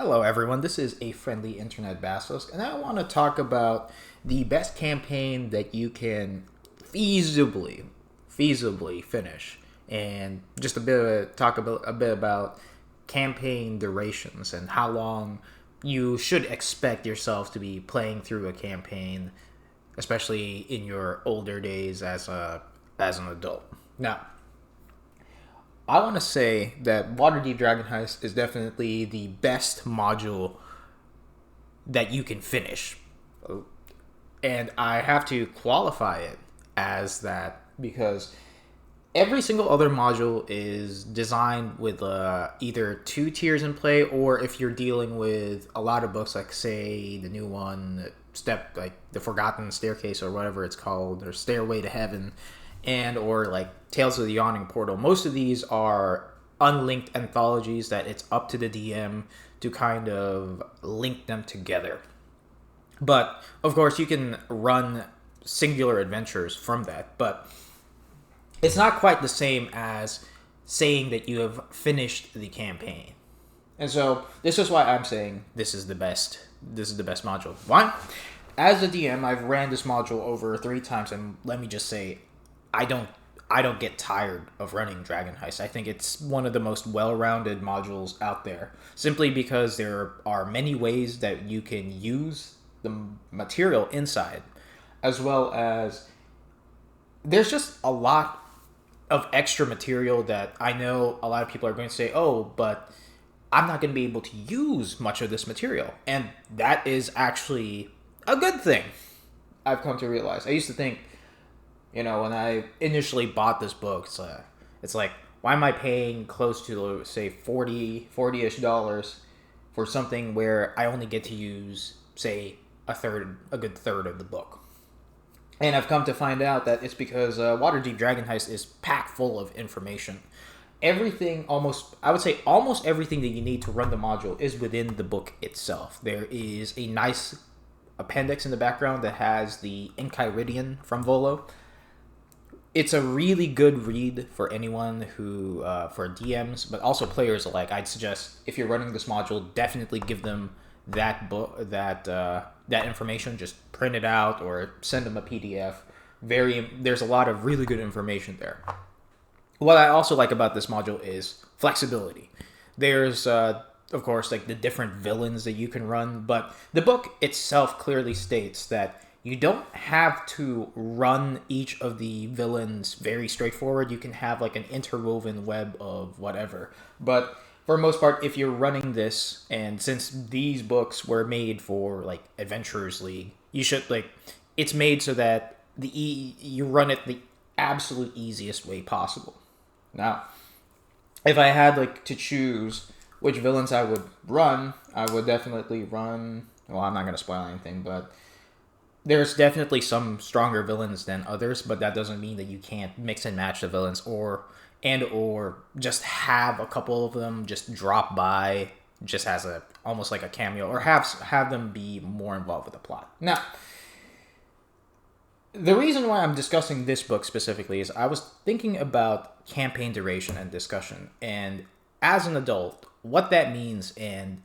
Hello, everyone. This is a friendly internet basilisk, and I want to talk about the best campaign that you can feasibly finish, and just talk about a bit about campaign durations and how long you should expect yourself to be playing through a campaign, especially in your older days as an adult. Now, I want to say that Waterdeep Dragon Heist is definitely the best module that you can finish. And I have to qualify it as that because every single other module is designed with either two tiers in play, or if you're dealing with a lot of books, like, say, the new one, like the Forgotten Staircase or whatever it's called, or Stairway to Heaven, and or like Tales of the Yawning Portal. Most of these are unlinked anthologies that it's up to the DM to kind of link them together. But of course, you can run singular adventures from that, but it's not quite the same as saying that you have finished the campaign. And so this is why I'm saying this is the best. This is the best module. Why? As a DM, I've ran this module over 3 times, and let me just say, I don't get tired of running Dragon Heist. I think it's one of the most well-rounded modules out there, simply because there are many ways that you can use the material inside, as well as there's just a lot of extra material that I know a lot of people are going to say, oh, but I'm not going to be able to use much of this material. And that is actually a good thing, I've come to realize. I used to think, when I initially bought this book, it's like, why am I paying close to, say, $40-ish for something where I only get to use, say, a good third of the book? And I've come to find out that it's because Waterdeep Dragon Heist is packed full of information. Almost everything that you need to run the module is within the book itself. There is a nice appendix in the background that has the Enchiridion from Volo. It's a really good read for anyone who, for DMs, but also players alike. I'd suggest, if you're running this module, definitely give them that book, that information. Just print it out or send them a PDF. There's a lot of really good information there. What I also like about this module is flexibility. There's, of course, like the different villains that you can run, but the book itself clearly states that you don't have to run each of the villains very straightforward. You can have like an interwoven web of whatever. But for the most part, if you're running this, and since these books were made for like Adventurers League, you should it's made so that you run it the absolute easiest way possible. Now, if I had to choose which villains I would run, I would definitely run. Well, I'm not going to spoil anything, but there's definitely some stronger villains than others, but that doesn't mean that you can't mix and match the villains or just have a couple of them just drop by just as almost like a cameo, or have them be more involved with the plot. Now, the reason why I'm discussing this book specifically is I was thinking about campaign duration and discussion, and as an adult, what that means, and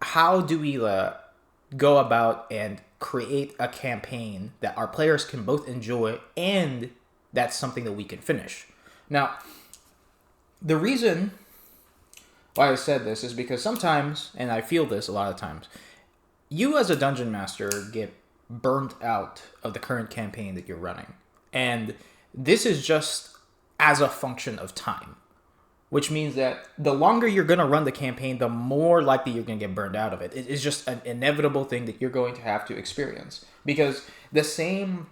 how do we go about and create a campaign that our players can both enjoy and that's something that we can finish. Now, the reason why I said this is because sometimes, and I feel this a lot of times, you as a dungeon master get burnt out of the current campaign that you're running. And this is just as a function of time, which means that the longer you're going to run the campaign, the more likely you're going to get burned out of it. It is just an inevitable thing that you're going to have to experience, because the same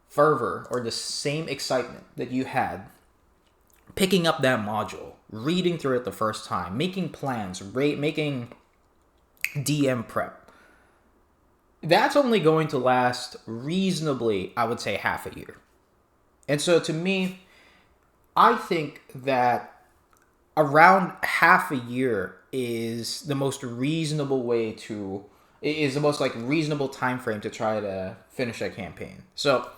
fervor or the same excitement that you had picking up that module, reading through it the first time, making plans, making DM prep, that's only going to last reasonably, I would say, half a year. And so to me, I think that around half a year is the most reasonable reasonable time frame to try to finish a campaign. So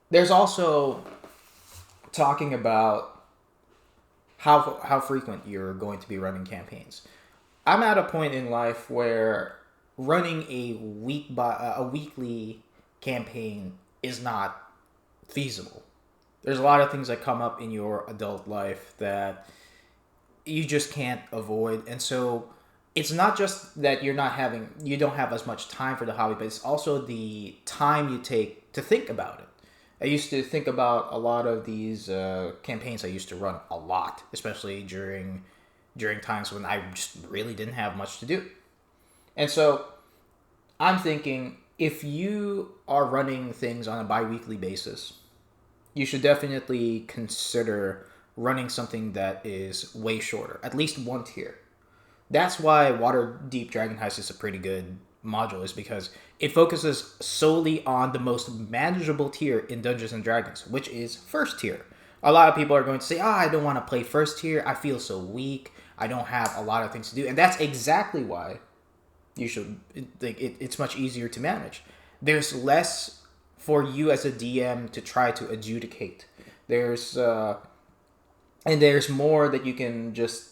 there's also talking about how frequent you're going to be running campaigns. I'm at a point in life where running a weekly campaign is not feasible. There's a lot of things that come up in your adult life that you just can't avoid, and so it's not just that you don't have as much time for the hobby, but it's also the time you take to think about it. I used to think about a lot of these campaigns I used to run a lot, especially during times when I just really didn't have much to do. And so I'm thinking, if you are running things on a bi-weekly basis, you should definitely consider running something that is way shorter, at least one tier. That's why Waterdeep Dragon Heist is a pretty good module, is because it focuses solely on the most manageable tier in Dungeons and Dragons, which is first tier. A lot of people are going to say, I don't want to play first tier. I feel so weak. I don't have a lot of things to do. And that's exactly why you should, it's much easier to manage. There's less for you as a DM to try to adjudicate. There's more that you can just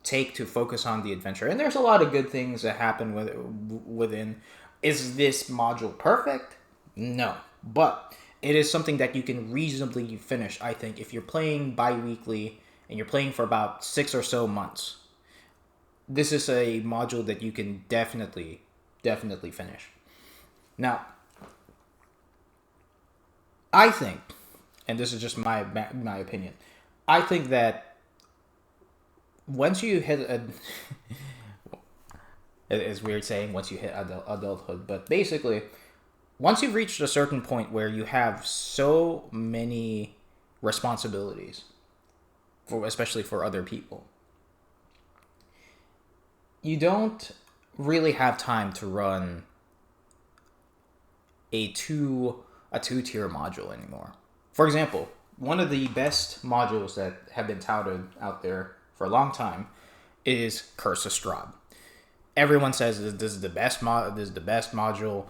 take to focus on the adventure. And there's a lot of good things that happen within. Is this module perfect? No. But it is something that you can reasonably finish, I think, if you're playing bi-weekly and you're playing for about 6 or so months. This is a module that you can definitely finish. Now, I think, and this is just my opinion, I think that once you hit a it's weird saying once you hit adulthood, but basically once you've reached a certain point where you have so many responsibilities, especially for other people, you don't really have time to run a two-tier module anymore. For example, one of the best modules that have been touted out there for a long time is Curse of Strahd. Everyone says this is the best module.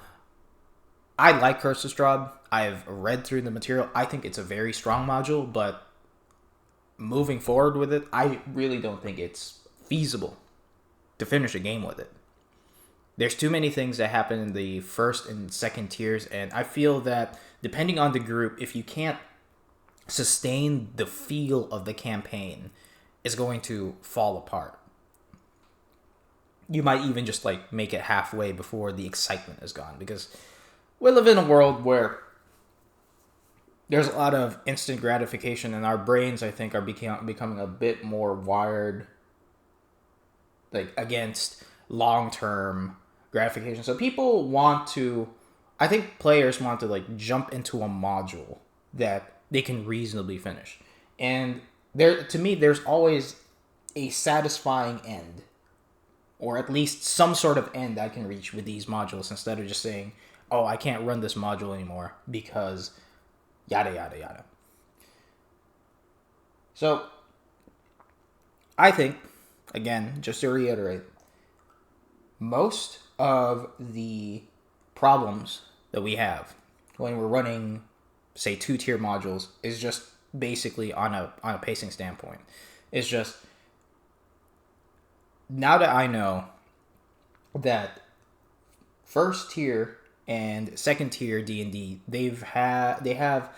I like Curse of Strahd. I've read through the material. I think it's a very strong module, but moving forward with it, I really don't think it's feasible to finish a game with it. There's too many things that happen in the first and second tiers, and I feel that depending on the group, if you can't sustain the feel of the campaign, it's going to fall apart. You might even just make it halfway before the excitement is gone, because we live in a world where there's a lot of instant gratification, and our brains, I think, are becoming a bit more wired against long-term gratification. So I think players want to jump into a module that they can reasonably finish. And to me, there's always a satisfying end, or at least some sort of end I can reach with these modules, instead of just saying, oh, I can't run this module anymore because yada, yada, yada. So I think, again, just to reiterate, most of the problems that we have when we're running, say, 2-tier modules is just basically on a pacing standpoint. It's just, now that I know that first tier and second tier D&D, they have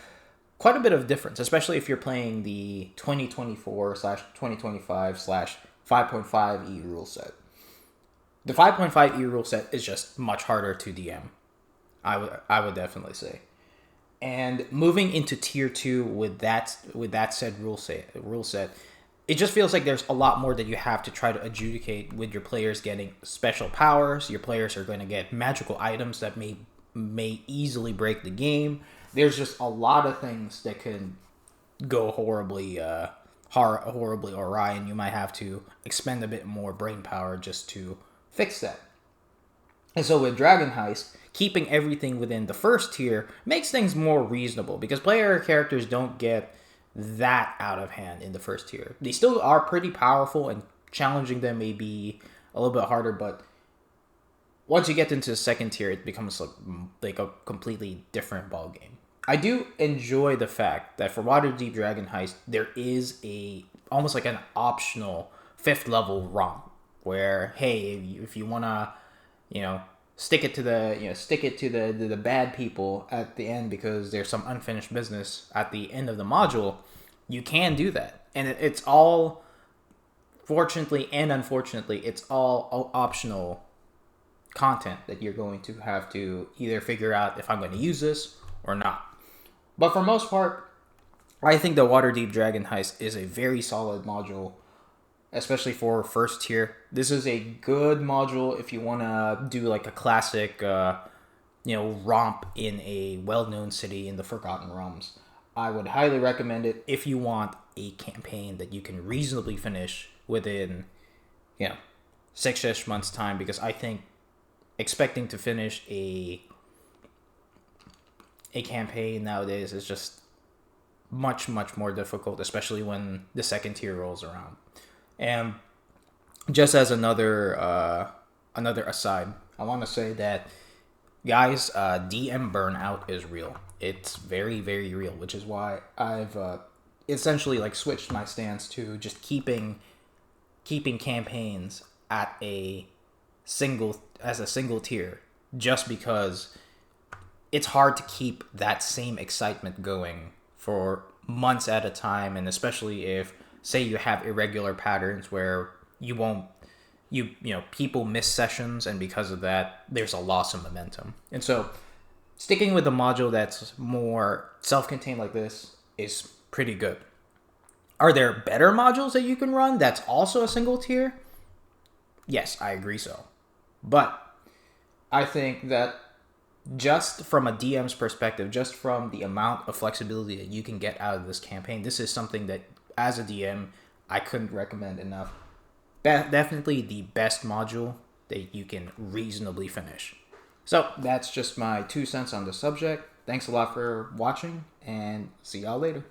quite a bit of difference, especially if you're playing the 2024/2025/5.5e rule set. The 5.5e rule set is just much harder to DM. I would definitely say. And moving into tier 2 with that said rule set, it just feels like there's a lot more that you have to try to adjudicate, with your players getting special powers. Your players are going to get magical items that may easily break the game. There's just a lot of things that can go horribly awry, and you might have to expend a bit more brain power just to fix that. And so with Dragon Heist, keeping everything within the first tier makes things more reasonable, because player characters don't get that out of hand in the first tier. They still are pretty powerful, and challenging them may be a little bit harder, but once you get into the second tier, it becomes like a completely different ballgame. I do enjoy the fact that for Waterdeep Dragon Heist, there is a almost like an optional 5th level romp, where hey, if you wanna, you know, stick it to the bad people at the end because there's some unfinished business at the end of the module, you can do that, and it's all, fortunately and unfortunately, it's all optional content that you're going to have to either figure out if I'm going to use this or not. But for most part, I think the Waterdeep Dragon Heist is a very solid module, especially for first tier. This is a good module if you want to do like a classic, romp in a well-known city in the Forgotten Realms. I would highly recommend it if you want a campaign that you can reasonably finish within, 6-ish months time, because I think expecting to finish a campaign nowadays is just much more difficult, especially when the second tier rolls around. And just as another aside, I want to say that, guys, DM burnout is real. It's very very real, which is why I've essentially like switched my stance to just keeping campaigns at a single tier, just because it's hard to keep that same excitement going for months at a time, and especially if, say, you have irregular patterns where people miss sessions, and because of that there's a loss of momentum. And so sticking with a module that's more self-contained like this is pretty good. Are there better modules that you can run that's also a single tier? Yes, I agree so. But I think that just from a DM's perspective, just from the amount of flexibility that you can get out of this campaign, this is something that, as a DM, I couldn't recommend enough. Definitely the best module that you can reasonably finish. So that's just my 2 cents on the subject. Thanks a lot for watching, and see y'all later.